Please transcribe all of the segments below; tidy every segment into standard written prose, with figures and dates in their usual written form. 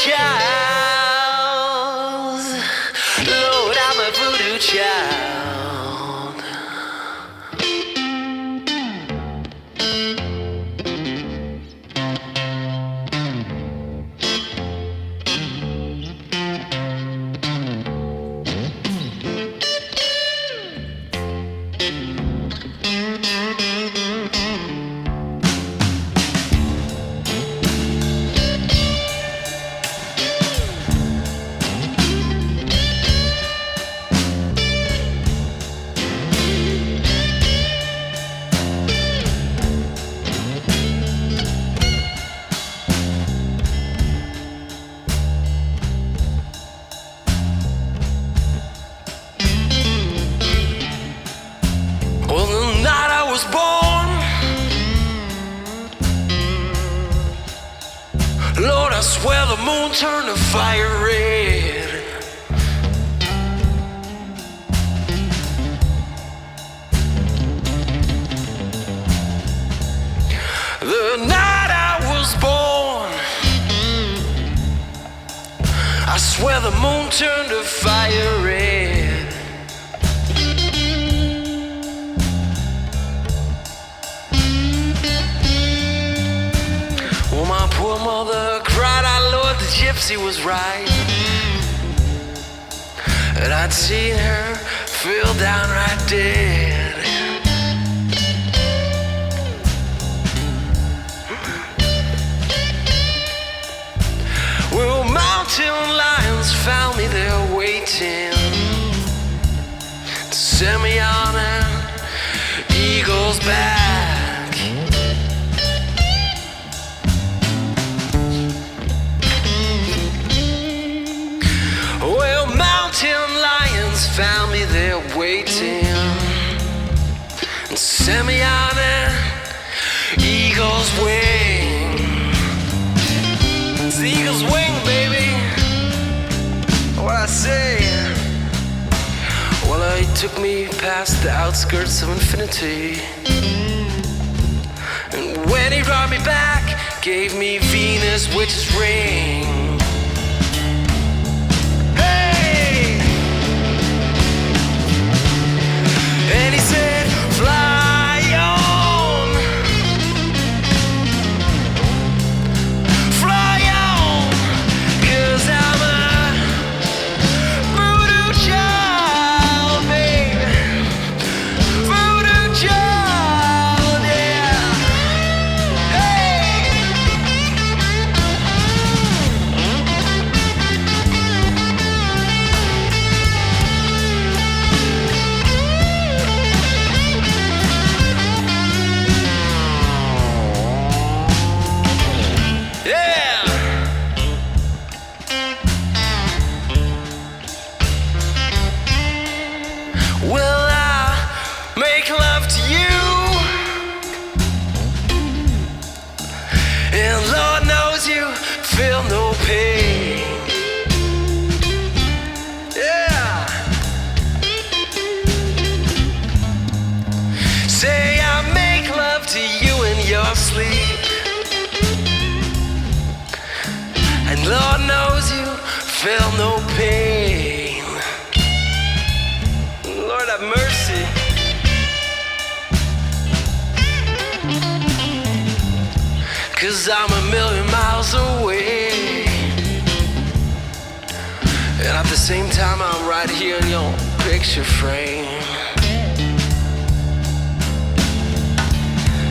child. Lord, I'm a voodoo child. Turn the fire red. The night I was born, I swear the moon turned to fire red. Well, my poor mother cried out, Lord, the gypsy was right. And I'd seen her feel downright dead. Well, mountain lions found me there waiting to send me on an eagle's back. Found me there waiting and sent me on an eagle's wing. It's the eagle's wing, baby. What I say? Well, he took me past the outskirts of infinity, and when he brought me back, gave me Venus' witch's ring. And he said, fly on, fly on, 'cause I'm a voodoo child, baby, voodoo child, yeah, hey. Feel no pain. Yeah. Say I make love to you in your sleep, and Lord knows you feel no pain. Lord have mercy. Cause I'm a million miles away, and at the same time I'm right here in your picture frame.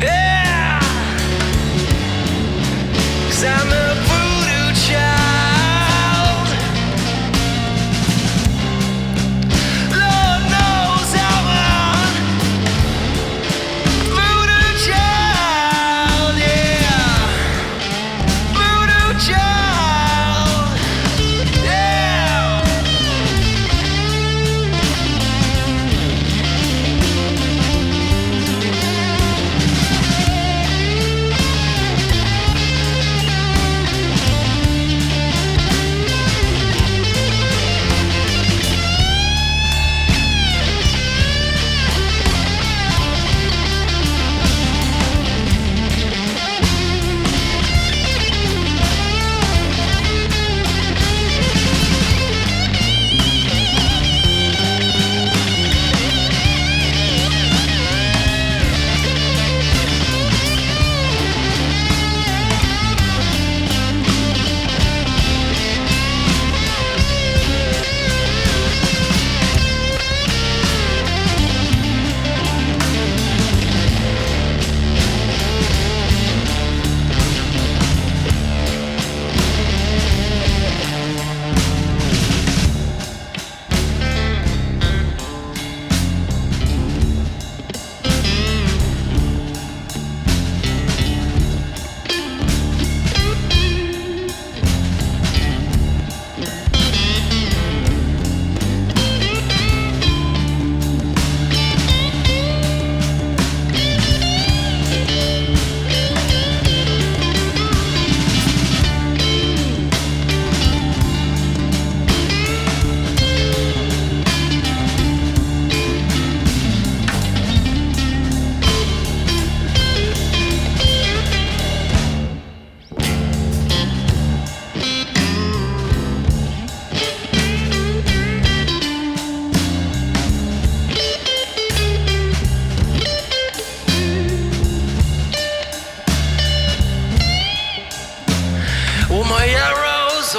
Yeah, 'cause I'm a voodoo child. Lord knows I'm a voodoo child, yeah. Voodoo child, yeah.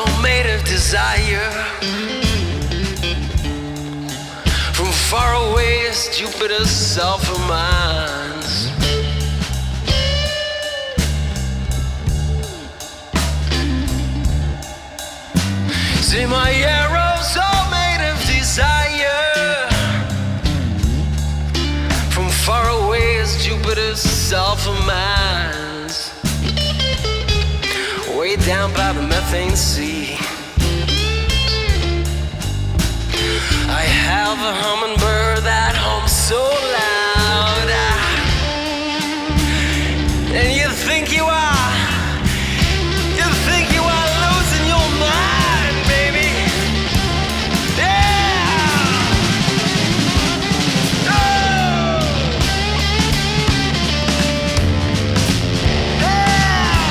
all made of desire. From far away as Jupiter's sulfur mines. See, my arrows all made of desire. From far away as Jupiter's sulfur mines. Way down by the methane sea. I have a hummingbird that hums so loud. And you think you are losing your mind, baby. Yeah! Oh! Yeah!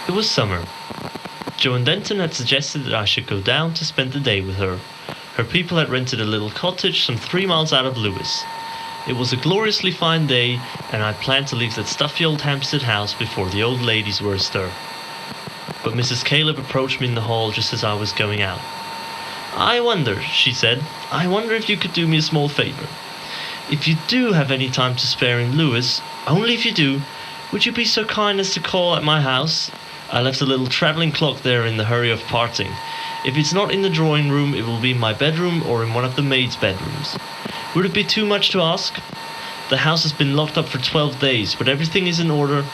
It was summer. Joe and Denton had suggested that I should go down to spend the day with her. Her people had rented a little cottage some 3 miles out of Lewis. It was a gloriously fine day, and I planned to leave that stuffy old Hampstead house before the old ladies were astir. But Mrs. Caleb approached me in the hall just as I was going out. "I wonder," she said, "I wonder if you could do me a small favour. If you do have any time to spare in Lewis, only if you do, would you be so kind as to call at my house? I left a little travelling clock there in the hurry of parting. If it's not in the drawing room, it will be in my bedroom or in one of the maids' bedrooms. Would it be too much to ask? The house has been locked up for 12 days, but everything is in order.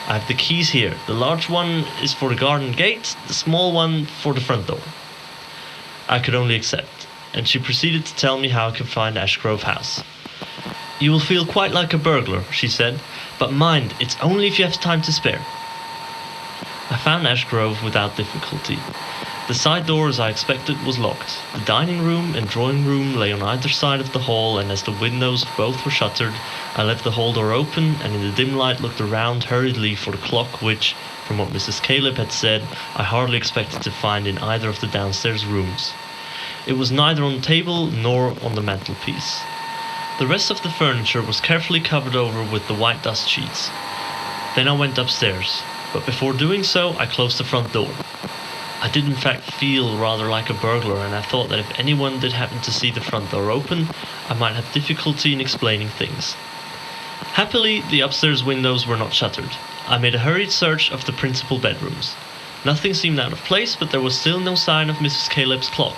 I have the keys here. The large one is for the garden gate, the small one for the front door." I could only accept, and she proceeded to tell me how I could find Ashgrove House. "You will feel quite like a burglar," she said, "but mind, it's only if you have time to spare." I found Ashgrove without difficulty. The side door, as I expected, was locked. The dining room and drawing room lay on either side of the hall, and as the windows of both were shuttered, I left the hall door open and in the dim light looked around hurriedly for the clock which, from what Mrs. Caleb had said, I hardly expected to find in either of the downstairs rooms. It was neither on the table nor on the mantelpiece. The rest of the furniture was carefully covered over with the white dust sheets. Then I went upstairs, but before doing so I closed the front door. I did in fact feel rather like a burglar, and I thought that if anyone did happen to see the front door open, I might have difficulty in explaining things. Happily, the upstairs windows were not shuttered. I made a hurried search of the principal bedrooms. Nothing seemed out of place, but there was still no sign of Mrs. Caleb's clock.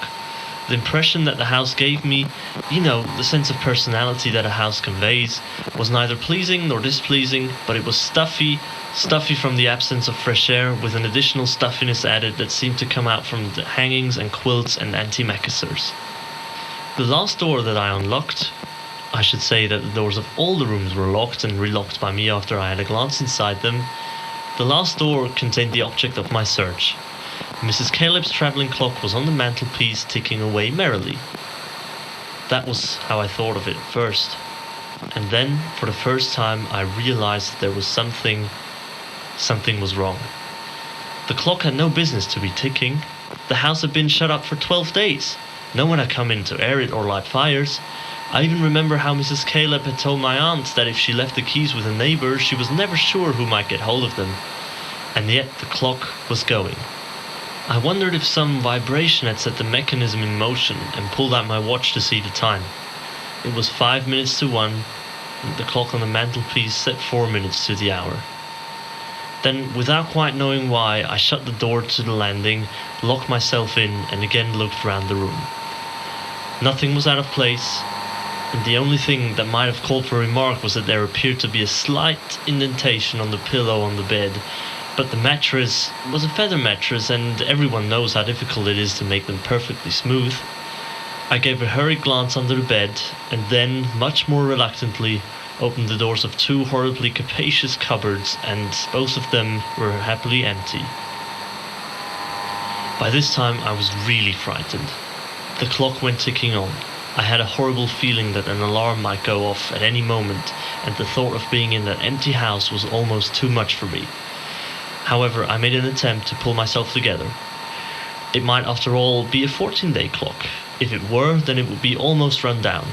The impression that the house gave me, the sense of personality that a house conveys, was neither pleasing nor displeasing, but it was stuffy from the absence of fresh air, with an additional stuffiness added that seemed to come out from the hangings and quilts and antimacassars. The last door that I unlocked, I should say that the doors of all the rooms were locked and relocked by me after I had a glance inside them. The last door contained the object of my search. Mrs. Caleb's travelling clock was on the mantelpiece, ticking away merrily. That was how I thought of it at first. And then, for the first time, I realized that there was something was wrong. The clock had no business to be ticking. The house had been shut up for 12 days. No one had come in to air it or light fires. I even remember how Mrs. Caleb had told my aunt that if she left the keys with a neighbour, she was never sure who might get hold of them. And yet the clock was going. I wondered if some vibration had set the mechanism in motion and pulled out my watch to see the time. It was 5 minutes to 1, and the clock on the mantelpiece set 4 minutes to the hour. Then, without quite knowing why, I shut the door to the landing, locked myself in, and again looked round the room. Nothing was out of place, and the only thing that might have called for remark was that there appeared to be a slight indentation on the pillow on the bed, but the mattress was a feather mattress, and everyone knows how difficult it is to make them perfectly smooth. I gave a hurried glance under the bed, and then, much more reluctantly, opened the doors of 2 horribly capacious cupboards, and both of them were happily empty. By this time I was really frightened. The clock went ticking on. I had a horrible feeling that an alarm might go off at any moment, and the thought of being in that empty house was almost too much for me. However, I made an attempt to pull myself together. It might, after all, be a 14-day clock. If it were, then it would be almost run down.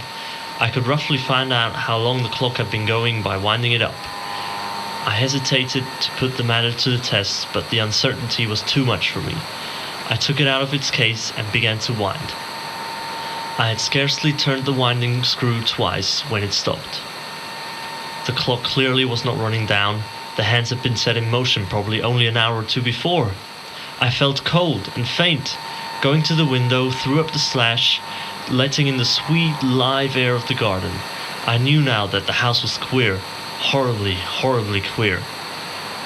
I could roughly find out how long the clock had been going by winding it up. I hesitated to put the matter to the test, but the uncertainty was too much for me. I took it out of its case and began to wind. I had scarcely turned the winding screw twice when it stopped. The clock clearly was not running down. The hands had been set in motion probably only an hour or 2 before. I felt cold and faint. Going to the window, threw up the slash, letting in the sweet, live air of the garden. I knew now that the house was queer. Horribly, horribly queer.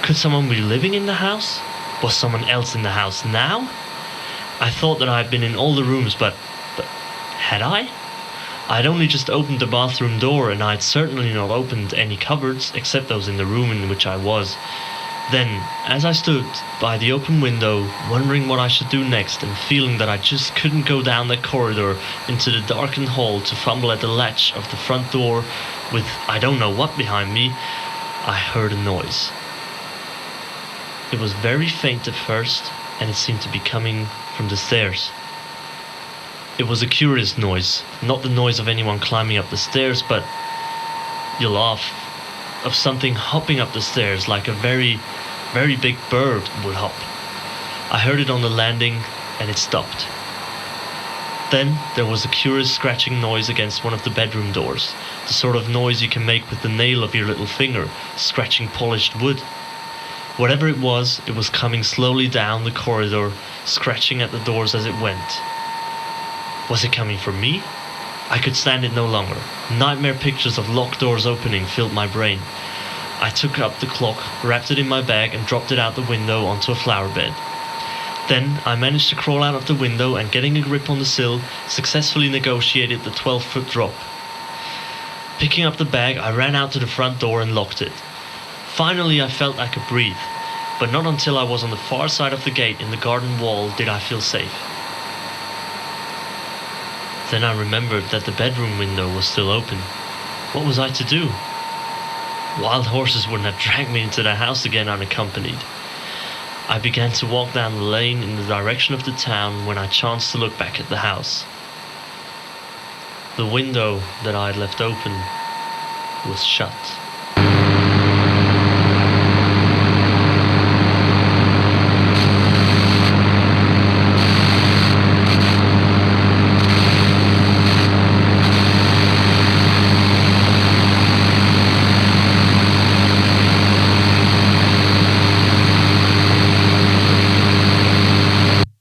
Could someone be living in the house? Was someone else in the house now? I thought that I had been in all the rooms, but had I? I had only just opened the bathroom door, and I had certainly not opened any cupboards, except those in the room in which I was. Then, as I stood by the open window, wondering what I should do next, and feeling that I just couldn't go down that corridor into the darkened hall to fumble at the latch of the front door with I don't know what behind me, I heard a noise. It was very faint at first, and it seemed to be coming from the stairs. It was a curious noise, not the noise of anyone climbing up the stairs, but, you'll laugh, of something hopping up the stairs like a very, very big bird would hop. I heard it on the landing, and it stopped. Then there was a curious scratching noise against one of the bedroom doors, the sort of noise you can make with the nail of your little finger, scratching polished wood. Whatever it was coming slowly down the corridor, scratching at the doors as it went. Was it coming from me? I could stand it no longer. Nightmare pictures of locked doors opening filled my brain. I took up the clock, wrapped it in my bag, and dropped it out the window onto a flower bed. Then I managed to crawl out of the window and, getting a grip on the sill, successfully negotiated the 12-foot drop. Picking up the bag, I ran out to the front door and locked it. Finally I felt I could breathe, but not until I was on the far side of the gate in the garden wall did I feel safe. Then I remembered that the bedroom window was still open. What was I to do? Wild horses wouldn't have dragged me into the house again unaccompanied. I began to walk down the lane in the direction of the town when I chanced to look back at the house. The window that I had left open was shut.